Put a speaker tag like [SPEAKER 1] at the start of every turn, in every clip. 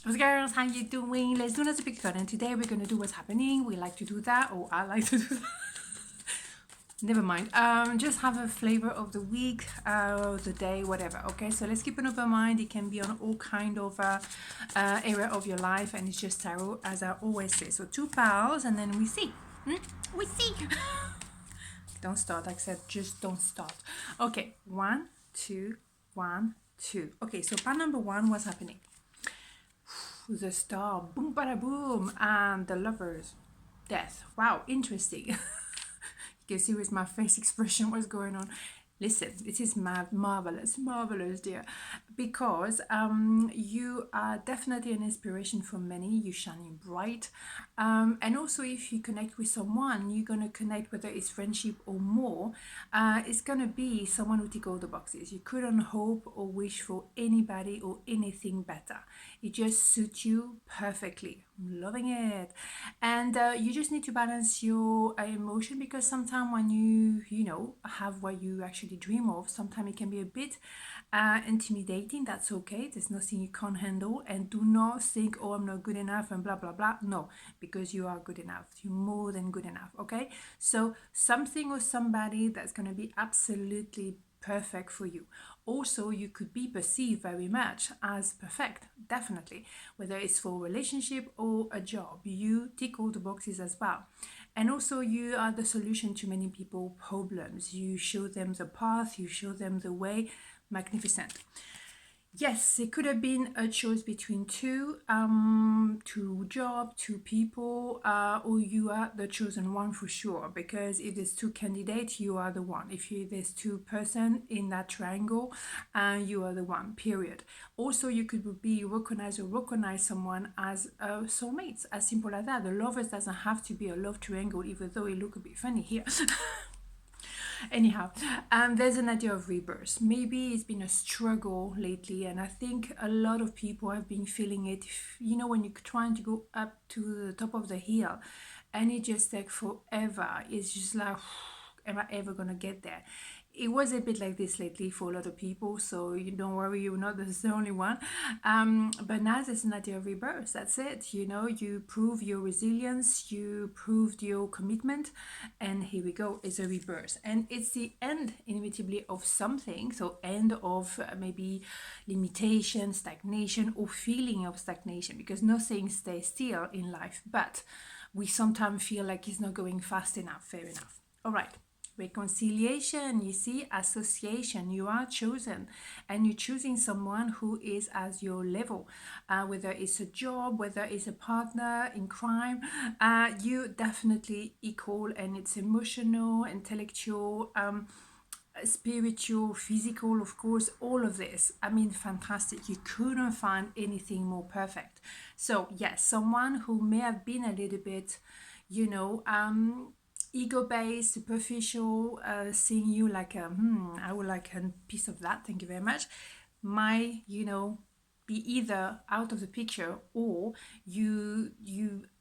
[SPEAKER 1] What's girls, how you doing? Let's do another pick card, and today we're gonna do what's happening. We like to do that, or I like to do that. Never mind. Just have a flavor of the week, the day, whatever. Okay, so let's keep an open mind. It can be on all kind of area of your life, and it's just tarot, as I always say. So two piles, and then we see. We see. Don't start. Like I said, just don't start. Okay, 1, 2, 1, 2. Okay, so pile number 1, what's happening? The star, boom, bada boom, and the lovers, death. Wow, interesting. You can see with my face expression what's going on. Listen, this is marvelous, dear, because you are definitely an inspiration for many. You're shining bright, and also if you connect with someone, you're gonna connect, whether it's friendship or more. It's gonna be someone who tick all the boxes. You couldn't hope or wish for anybody or anything better. It just suits you perfectly. I'm loving it. And you just need to balance your emotion, because sometimes when you know have what you actually dream of, sometimes it can be a bit intimidating. That's okay. There's nothing you can't handle. And do not think, oh, I'm not good enough and blah blah blah. No, because you are good enough. You're more than good enough. Okay, so something or somebody that's going to be absolutely perfect for you. Also, you could be perceived very much as perfect, definitely, whether it's for a relationship or a job. You tick all the boxes as well. And also, you are the solution to many people problems. You show them the path, you show them the way. Magnificent. Yes, it could have been a choice between two job, two people, or you are the chosen one for sure. Because if there's two candidates, you are the one. If there's two person in that triangle, you are the one. Period. Also, you could be recognized or recognize someone as a soulmate. As simple as that. The lovers doesn't have to be a love triangle, even though it look a bit funny here. Anyhow, there's an idea of rebirth. Maybe it's been a struggle lately, and I think a lot of people have been feeling it. You know, when you're trying to go up to the top of the hill and it just takes forever, it's just like, am I ever gonna get there? It was a bit like this lately for a lot of people, so you don't worry, you're not the only one. But now there's an idea of rebirth. That's it. You know, you prove your resilience, you proved your commitment, and here we go. It's a rebirth, and it's the end, inevitably, of something. So end of maybe limitation, stagnation, or feeling of stagnation, because nothing stays still in life, but we sometimes feel like it's not going fast enough. Fair enough. All right. Reconciliation, you see, association. You are chosen, and you're choosing someone who is as your level, whether it's a job, whether it's a partner in crime. You definitely equal, and it's emotional, intellectual, spiritual, physical, of course, all of this. I mean, fantastic. You couldn't find anything more perfect. So yes, someone who may have been a little bit, you know, ego-based, superficial, seeing you like I would like a piece of that, thank you very much, might, you know, be either out of the picture, or you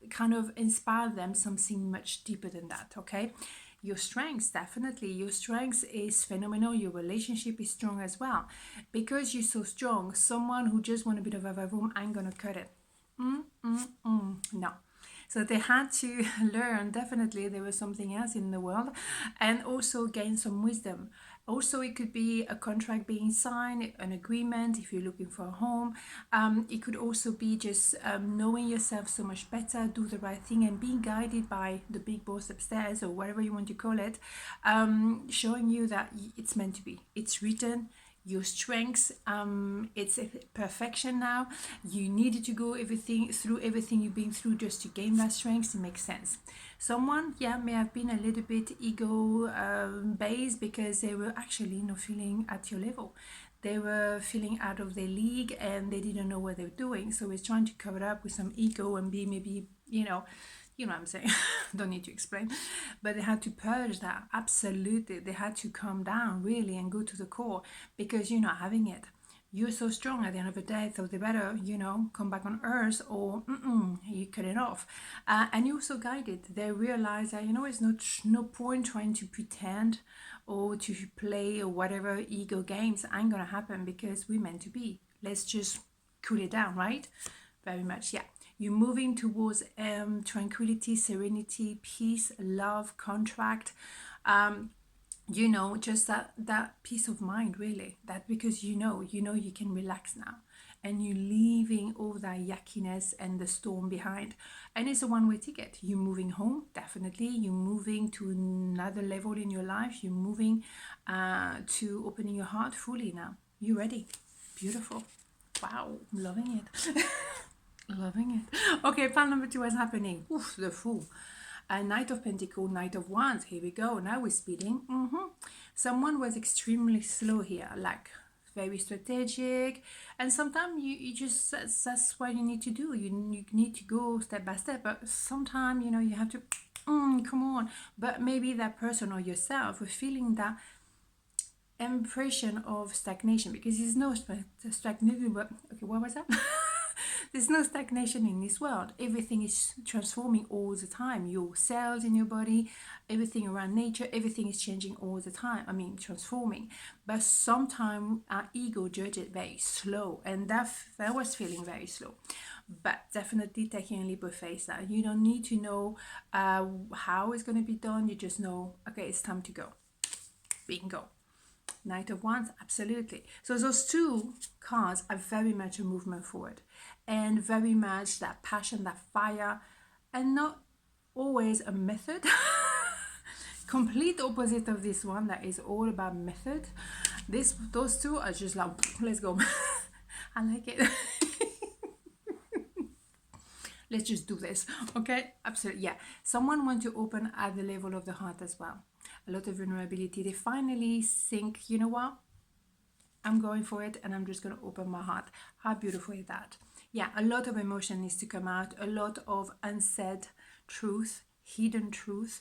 [SPEAKER 1] kind of inspire them something much deeper than that. Okay, your strengths, definitely your strengths is phenomenal. Your relationship is strong as well, because you're so strong. Someone who just want a bit of a room ain't gonna cut it. No. So they had to learn, definitely there was something else in the world, and also gain some wisdom. Also, it could be a contract being signed, an agreement if you're looking for a home. It could also be just knowing yourself so much better, do the right thing, and being guided by the big boss upstairs, or whatever you want to call it, showing you that it's meant to be. It's written, your strengths, it's a perfection now. You needed to go through everything you've been through just to gain that strength. It makes sense. Someone, yeah, may have been a little bit ego based, because they were actually not feeling at your level. They were feeling out of their league, and they didn't know what they were doing, so it's trying to cover it up with some ego and be maybe, you know what I'm saying. Don't need to explain. But they had to purge that. Absolutely. They had to calm down, really, and go to the core, because you're not having it. You're so strong at the end of the day, so they better, come back on earth, or you cut it off. And you also guided. They realize that, it's no point trying to pretend or to play or whatever ego games. Ain't gonna happen, because we're meant to be. Let's just cool it down, right? very much, yeah. You're moving towards tranquility, serenity, peace, love, contract. You know, just that peace of mind, really. That because you know you can relax now, and you're leaving all that yuckiness and the storm behind. And it's a one-way ticket. You're moving home, definitely. You're moving to another level in your life. You're moving to opening your heart fully now. You're ready. Beautiful. Wow, I'm loving it. Loving it. Okay, pile number 2 is happening. Oof, the Fool. A Knight of Pentacles, Knight of Wands. Here we go. Now we're speeding. Someone was extremely slow here, like very strategic. And sometimes you just, that's what you need to do. You need to go step by step. But sometimes, you know, you have to, come on. But maybe that person or yourself are feeling that impression of stagnation, because there's no stagnation. But okay, what was that? There's no stagnation in this world. Everything is transforming all the time. Your cells in your body, everything around nature, everything is changing all the time. I mean, transforming. But sometimes our ego judges it very slow, and that was feeling very slow. But definitely taking a leap of faith. That you don't need to know how it's going to be done. You just know, okay, it's time to go. Bingo. Knight of Wands, absolutely. So those two cards are very much a movement forward, and very much that passion, that fire, and not always a method. Complete opposite of this one that is all about method. Those two are just like, let's go. I like it. Let's just do this. Okay, absolutely. Yeah, someone wants to open at the level of the heart as well. A lot of vulnerability. They finally think, you know what, I'm going for it, and I'm just going to open my heart. How beautiful is that? Yeah, a lot of emotion needs to come out, a lot of unsaid truth, hidden truth,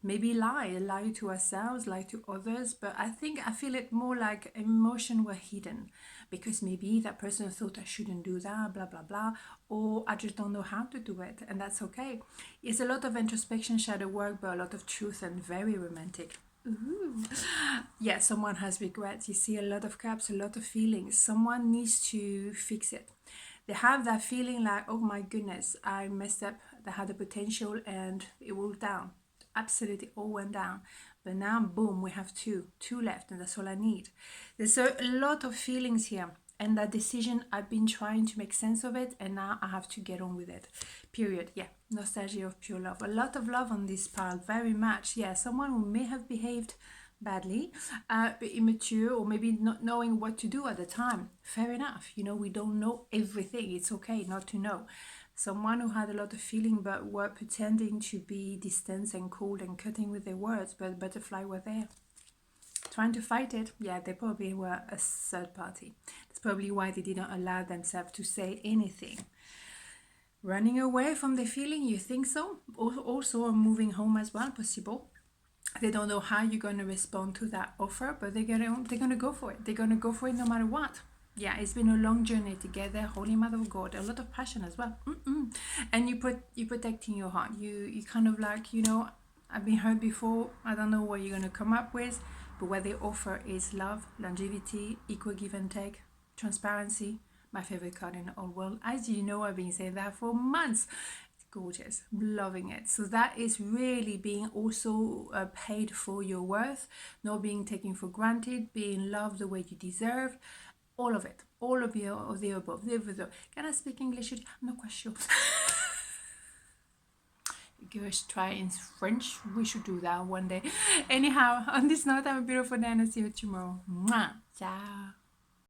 [SPEAKER 1] maybe lie to ourselves, lie to others. But I feel it more like emotion were hidden, because maybe that person thought I shouldn't do that, blah blah blah, or I just don't know how to do it, and that's okay. It's a lot of introspection, shadow work, but a lot of truth, and very romantic. Ooh. Yeah, someone has regrets. You see a lot of cups, a lot of feelings. Someone needs to fix it. They have that feeling like, oh my goodness, I messed up. They had the potential and it went down. Absolutely, all went down. But now, boom, we have two left, and that's all I need. There's a lot of feelings here, and that decision, I've been trying to make sense of it, and now I have to get on with it. Period. Yeah, nostalgia of pure love. A lot of love on this pile, very much. Yeah, someone who may have behaved badly, but immature, or maybe not knowing what to do at the time. Fair enough. You know, we don't know everything. It's okay not to know. Someone who had a lot of feeling but were pretending to be distant and cold and cutting with their words, but butterfly were there. Trying to fight it. Yeah, they probably were a third party. That's probably why they didn't allow themselves to say anything. Running away from the feeling, you think so? Also moving home as well, possible. They don't know how you're going to respond to that offer, but they're gonna go for it. They're gonna go for it no matter what. Yeah, it's been a long journey together. Holy Mother of God, a lot of passion as well. And you're protecting your heart. You kind of like, you know, I've been hurt before. I don't know what you're gonna come up with, but what they offer is love, longevity, equal give and take, transparency. My favorite card in the whole world. As you know, I've been saying that for months. Gorgeous, loving it. So that is really being also paid for your worth, not being taken for granted, being loved the way you deserve, all of it, all of the above. Can I speak English? I'm not quite sure. Give us a try in French. We should do that one day. Anyhow, on this note, have a beautiful day, and I'll see you tomorrow. Mwah. Ciao.